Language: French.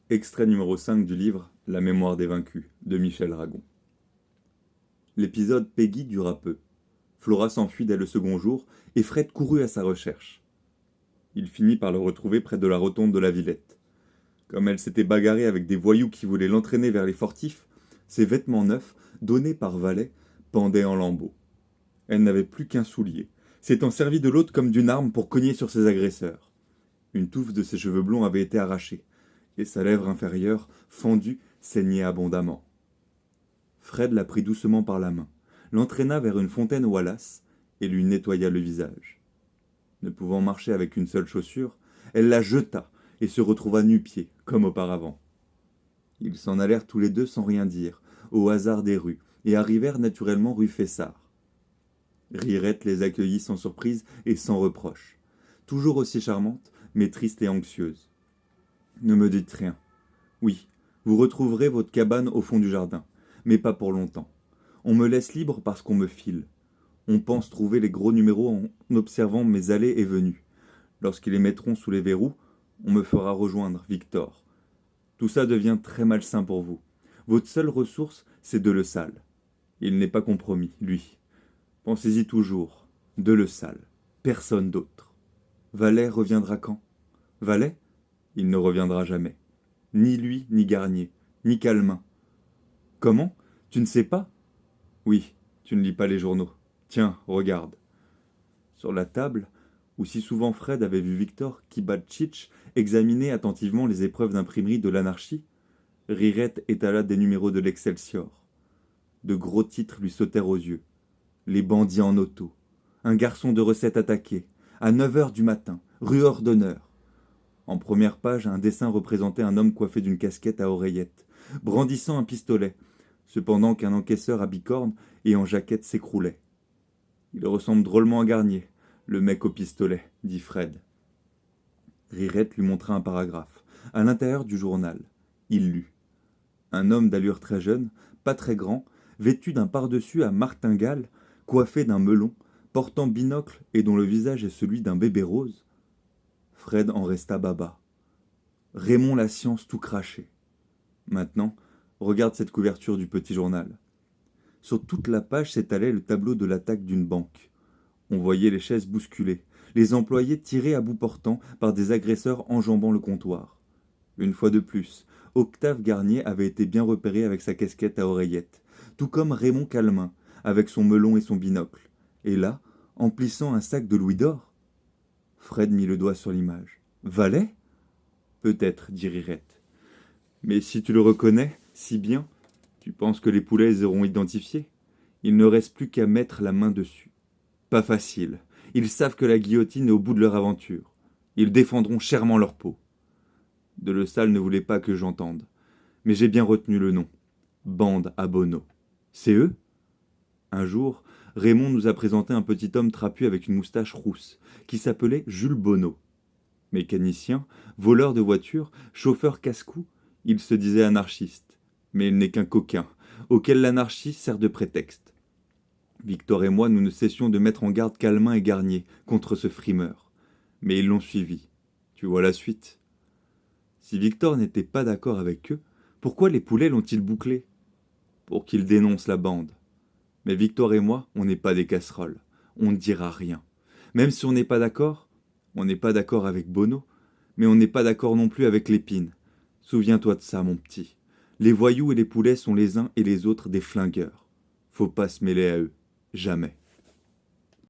Extrait numéro 5 du livre La mémoire des vaincus de Michel Ragon. L'épisode Peggy dura peu. Flora s'enfuit dès le second jour et Fred courut à sa recherche. Il finit par le retrouver près de la rotonde de la Villette. Comme elle s'était bagarrée avec des voyous qui voulaient l'entraîner vers les fortifs, ses vêtements neufs, donnés par Valet, pendaient en lambeaux. Elle n'avait plus qu'un soulier, s'étant servi de l'autre comme d'une arme pour cogner sur ses agresseurs. Une touffe de ses cheveux blonds avait été arrachée, et sa lèvre inférieure, fendue, saignait abondamment. Fred la prit doucement par la main, l'entraîna vers une fontaine Wallace et lui nettoya le visage. Ne pouvant marcher avec une seule chaussure, elle la jeta et se retrouva nu-pieds, comme auparavant. Ils s'en allèrent tous les deux sans rien dire, au hasard des rues, et arrivèrent naturellement rue Fessard. Rirette les accueillit sans surprise et sans reproche, toujours aussi charmante, mais triste et anxieuse. Ne me dites rien. Oui, vous retrouverez votre cabane au fond du jardin, mais pas pour longtemps. On me laisse libre parce qu'on me file. On pense trouver les gros numéros en observant mes allées et venues. Lorsqu'ils les mettront sous les verrous, on me fera rejoindre, Victor. Tout ça devient très malsain pour vous. Votre seule ressource, c'est de Le Salle. Il n'est pas compromis, lui. Pensez-y toujours. De Le Salle. Personne d'autre. Valet reviendra quand? Valet? Il ne reviendra jamais. Ni lui, ni Garnier, ni Calmin. Comment? Tu ne sais pas? Oui, tu ne lis pas les journaux. Tiens, regarde. Sur la table, où si souvent Fred avait vu Victor Kibalchitch examiner attentivement les épreuves d'imprimerie de l'anarchie, Rirette étala des numéros de l'Excelsior. De gros titres lui sautèrent aux yeux. Les bandits en auto. Un garçon de recette attaqué. À 9 heures du matin. Rue Ordonneur. En première page, un dessin représentait un homme coiffé d'une casquette à oreillettes, brandissant un pistolet, cependant qu'un encaisseur à bicorne et en jaquette s'écroulait. Il ressemble drôlement à Garnier, le mec au pistolet, dit Fred. Rirette lui montra un paragraphe, à l'intérieur du journal. Il lut. Un homme d'allure très jeune, pas très grand, vêtu d'un pardessus à martingale, coiffé d'un melon, portant binocle et dont le visage est celui d'un bébé rose. Fred en resta baba. Raymond la science tout craché. Maintenant, regarde cette couverture du petit journal. Sur toute la page s'étalait le tableau de l'attaque d'une banque. On voyait les chaises bousculées, les employés tirés à bout portant par des agresseurs enjambant le comptoir. Une fois de plus, Octave Garnier avait été bien repéré avec sa casquette à oreillettes, tout comme Raymond Calmin, avec son melon et son binocle. Et là, emplissant un sac de louis d'or. Fred mit le doigt sur l'image. Valet? Peut-être, dit Rirette. Mais si tu le reconnais si bien, tu penses que les poulets les auront identifiés? Il ne reste plus qu'à mettre la main dessus. Pas facile. Ils savent que la guillotine est au bout de leur aventure. Ils défendront chèrement leur peau. De Le Salle ne voulait pas que j'entende. Mais j'ai bien retenu le nom. Bande à Bonneau. C'est eux? Un jour, Raymond nous a présenté un petit homme trapu avec une moustache rousse, qui s'appelait Jules Bonneau. Mécanicien, voleur de voitures, chauffeur casse-cou, il se disait anarchiste. Mais il n'est qu'un coquin, auquel l'anarchie sert de prétexte. Victor et moi, nous ne cessions de mettre en garde Calmin et Garnier contre ce frimeur. Mais ils l'ont suivi. Tu vois la suite. Si Victor n'était pas d'accord avec eux, pourquoi les poulets l'ont-ils bouclé? Pour qu'ils dénoncent la bande. Mais Victor et moi, on n'est pas des casseroles. On ne dira rien. Même si on n'est pas d'accord, on n'est pas d'accord avec Bonneau, mais on n'est pas d'accord non plus avec Lépine. Souviens-toi de ça, mon petit. Les voyous et les poulets sont les uns et les autres des flingueurs. Faut pas se mêler à eux. Jamais.